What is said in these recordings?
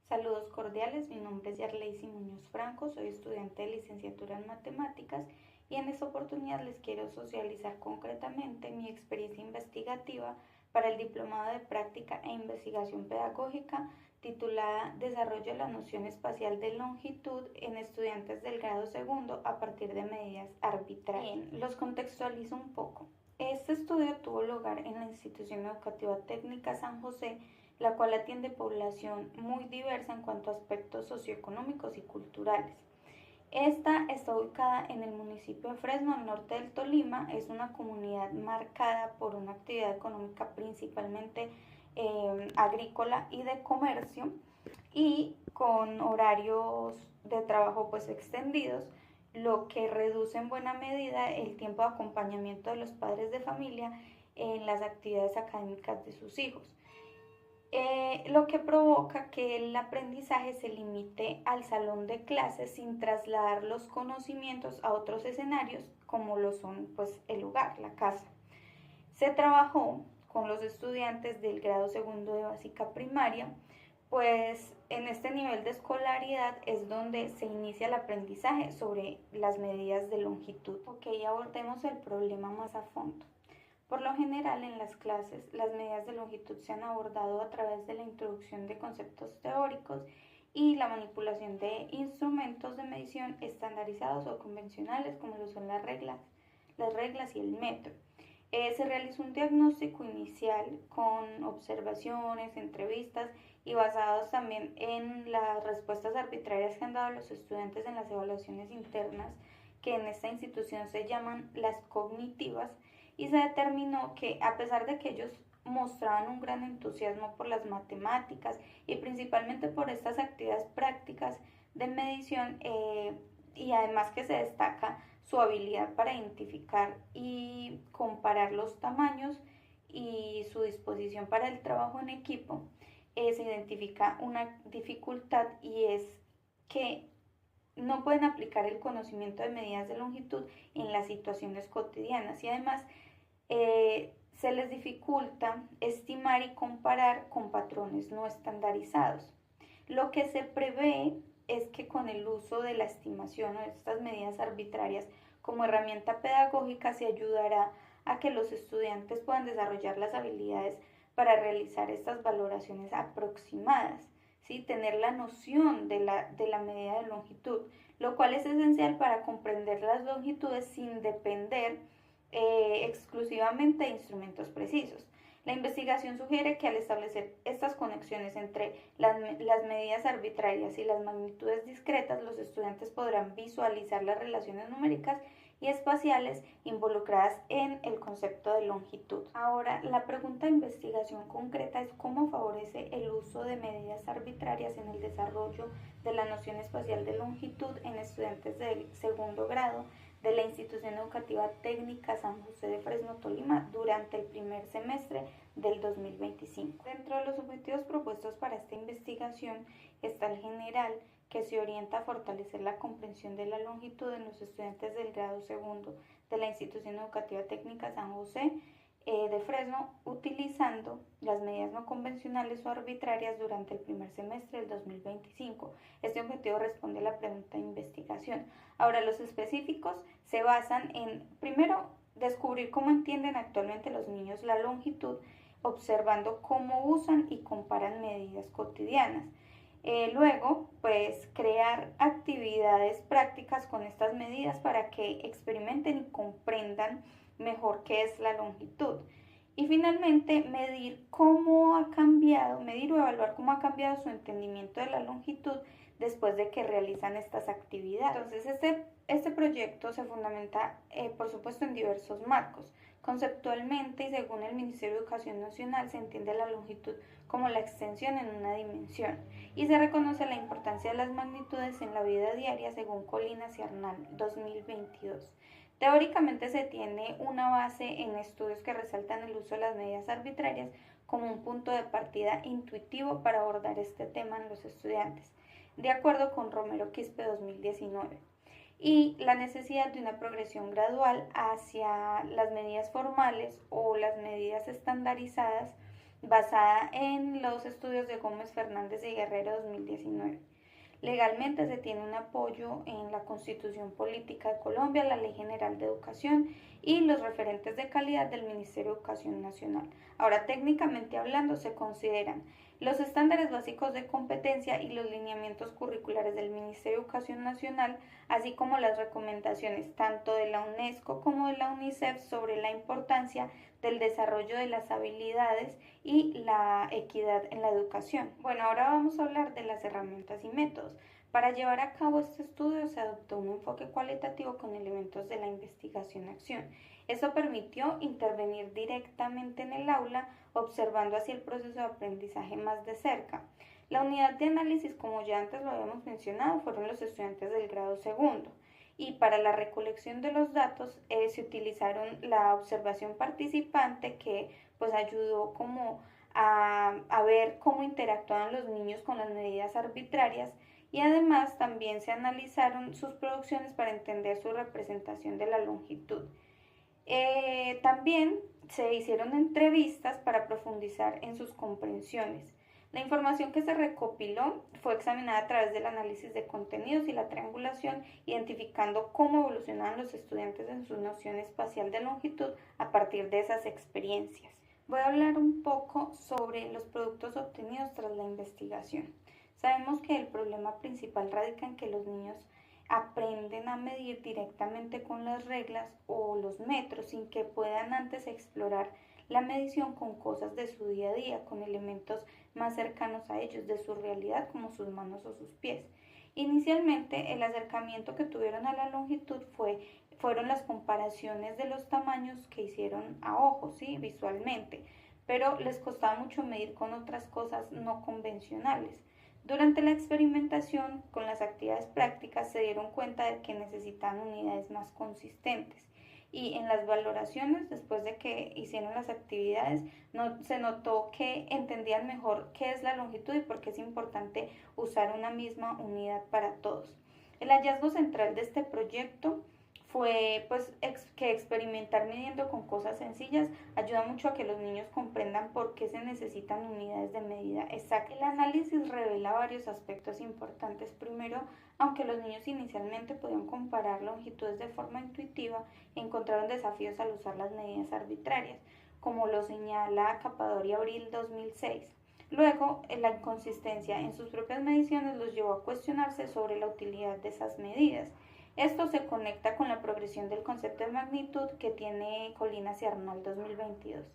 Saludos cordiales, mi nombre es Yarleisy Muñoz Franco, soy estudiante de licenciatura en matemáticas y en esta oportunidad les quiero socializar concretamente mi experiencia investigativa para el Diplomado de Práctica e Investigación Pedagógica titulada Desarrollo de la noción espacial de longitud en estudiantes del grado segundo a partir de medidas arbitrarias. Bien, los contextualizo un poco. Este estudio tuvo lugar en la Institución Educativa Técnica San José, la cual atiende población muy diversa en cuanto a aspectos socioeconómicos y culturales. Esta está ubicada en el municipio de Fresno, al norte del Tolima. Es una comunidad marcada por una actividad económica principalmente agrícola y de comercio, y con horarios de trabajo pues extendidos, lo que reduce en buena medida el tiempo de acompañamiento de los padres de familia en las actividades académicas de sus hijos. Lo que provoca que el aprendizaje se limite al salón de clases sin trasladar los conocimientos a otros escenarios como lo son pues el hogar, la casa. Se trabajó con los estudiantes del grado segundo de básica primaria, pues en este nivel de escolaridad es donde se inicia el aprendizaje sobre las medidas de longitud. Ok, abordemos el problema más a fondo. Por lo general, en las clases, las medidas de longitud se han abordado a través de la introducción de conceptos teóricos y la manipulación de instrumentos de medición estandarizados o convencionales, como lo son las reglas y el metro. Se realizó un diagnóstico inicial con observaciones, entrevistas y basados también en las respuestas arbitrarias que han dado los estudiantes en las evaluaciones internas, que en esta institución se llaman las cognitivas, y se determinó que a pesar de que ellos mostraban un gran entusiasmo por las matemáticas y principalmente por estas actividades prácticas de medición, y además que se destaca su habilidad para identificar y comparar los tamaños y su disposición para el trabajo en equipo, se identifica una dificultad, y es que no pueden aplicar el conocimiento de medidas de longitud en las situaciones cotidianas, y además se les dificulta estimar y comparar con patrones no estandarizados. Lo que se prevé es que con el uso de la estimación o de estas medidas arbitrarias como herramienta pedagógica se ayudará a que los estudiantes puedan desarrollar las habilidades para realizar estas valoraciones aproximadas, ¿sí? Tener la noción de la medida de longitud, lo cual es esencial para comprender las longitudes sin depender exclusivamente de instrumentos precisos. La investigación sugiere que al establecer estas conexiones entre las medidas arbitrarias y las magnitudes discretas, los estudiantes podrán visualizar las relaciones numéricas y espaciales involucradas en el concepto de longitud. Ahora, la pregunta de investigación concreta es cómo favorece el uso de medidas arbitrarias en el desarrollo de la noción espacial de longitud en estudiantes del segundo grado de la Institución Educativa Técnica San José de Fresno, Tolima, durante el primer semestre del 2025. Dentro de los objetivos propuestos para esta investigación está el general, que se orienta a fortalecer la comprensión de la longitud en los estudiantes del grado segundo de la Institución Educativa Técnica San José de Fresno, utilizando las medidas no convencionales o arbitrarias durante el primer semestre del 2025. Este objetivo responde a la pregunta de investigación. Ahora, los específicos se basan en, primero, descubrir cómo entienden actualmente los niños la longitud, observando cómo usan y comparan medidas cotidianas. Luego, pues crear actividades prácticas con estas medidas para que experimenten y comprendan mejor qué es la longitud. Y finalmente, medir o evaluar cómo ha cambiado su entendimiento de la longitud después de que realizan estas actividades. Entonces, este proyecto se fundamenta, por supuesto, en diversos marcos. Conceptualmente y según el Ministerio de Educación Nacional, se entiende la longitud como la extensión en una dimensión, y se reconoce la importancia de las magnitudes en la vida diaria según Colinas y Arnal 2022. Teóricamente se tiene una base en estudios que resaltan el uso de las medidas arbitrarias como un punto de partida intuitivo para abordar este tema en los estudiantes, de acuerdo con Romero Quispe 2019, y la necesidad de una progresión gradual hacia las medidas formales o las medidas estandarizadas basada en los estudios de Gómez Fernández y Guerrero 2019. Legalmente se tiene un apoyo en la Constitución Política de Colombia, la Ley General de Educación y los referentes de calidad del Ministerio de Educación Nacional. Ahora, técnicamente hablando, se consideran los estándares básicos de competencia y los lineamientos curriculares del Ministerio de Educación Nacional, así como las recomendaciones tanto de la UNESCO como de la UNICEF sobre la importancia del desarrollo de las habilidades y la equidad en la educación. Bueno, ahora vamos a hablar de las herramientas y métodos. Para llevar a cabo este estudio se adoptó un enfoque cualitativo con elementos de la investigación-acción. Eso permitió intervenir directamente en el aula, observando así el proceso de aprendizaje más de cerca. La unidad de análisis, como ya antes lo habíamos mencionado, fueron los estudiantes del grado segundo. Y para la recolección de los datos se utilizaron la observación participante que pues ayudó como a ver cómo interactuaban los niños con las medidas arbitrarias y además también se analizaron sus producciones para entender su representación de la longitud. También se hicieron entrevistas para profundizar en sus comprensiones. La información que se recopiló fue examinada a través del análisis de contenidos y la triangulación, identificando cómo evolucionaban los estudiantes en su noción espacial de longitud a partir de esas experiencias. Voy a hablar un poco sobre los productos obtenidos tras la investigación. Sabemos que el problema principal radica en que los niños aprenden a medir directamente con las reglas o los metros sin que puedan antes explorar la medición con cosas de su día a día, con elementos más cercanos a ellos, de su realidad, como sus manos o sus pies. Inicialmente, el acercamiento que tuvieron a la longitud fueron las comparaciones de los tamaños que hicieron a ojo, ¿sí? Visualmente, pero les costaba mucho medir con otras cosas no convencionales. Durante la experimentación con las actividades prácticas se dieron cuenta de que necesitaban unidades más consistentes y en las valoraciones después de que hicieron las actividades se notó que entendían mejor qué es la longitud y por qué es importante usar una misma unidad para todos. El hallazgo central de este proyecto fue que experimentar midiendo con cosas sencillas ayuda mucho a que los niños comprendan por qué se necesitan unidades de medida exacta. El análisis revela varios aspectos importantes. Primero, aunque los niños inicialmente podían comparar longitudes de forma intuitiva, encontraron desafíos al usar las medidas arbitrarias, como lo señala Capadori Abril 2006. Luego, la inconsistencia en sus propias mediciones los llevó a cuestionarse sobre la utilidad de esas medidas. Esto se conecta con la progresión del concepto de magnitud que tiene Colinas y Arnold 2022.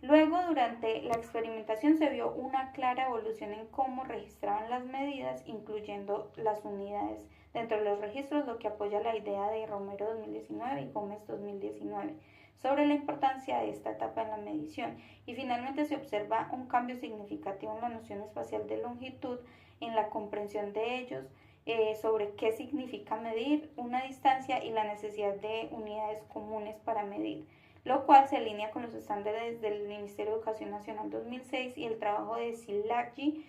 Luego, durante la experimentación se vio una clara evolución en cómo registraban las medidas, incluyendo las unidades dentro de los registros, lo que apoya la idea de Romero 2019 y Gómez 2019 sobre la importancia de esta etapa en la medición. Y finalmente se observa un cambio significativo en la noción espacial de longitud, en la comprensión de ellos, sobre qué significa medir una distancia y la necesidad de unidades comunes para medir, lo cual se alinea con los estándares del Ministerio de Educación Nacional 2006 y el trabajo de Szilágyi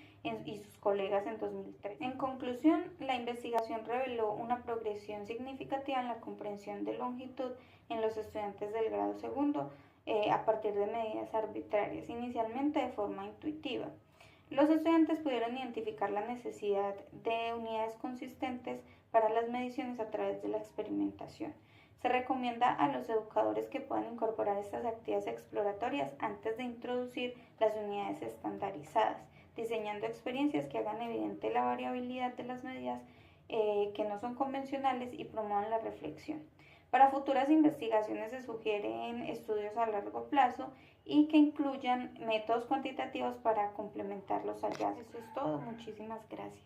y sus colegas en 2003. En conclusión, la investigación reveló una progresión significativa en la comprensión de longitud en los estudiantes del grado segundo a partir de medidas arbitrarias, inicialmente de forma intuitiva. Los estudiantes pudieron identificar la necesidad de unidades consistentes para las mediciones a través de la experimentación. Se recomienda a los educadores que puedan incorporar estas actividades exploratorias antes de introducir las unidades estandarizadas, diseñando experiencias que hagan evidente la variabilidad de las medidas que no son convencionales y promuevan la reflexión. Para futuras investigaciones se sugieren estudios a largo plazo y que incluyan métodos cuantitativos para complementar los hallazgos. Eso es todo. Muchísimas gracias.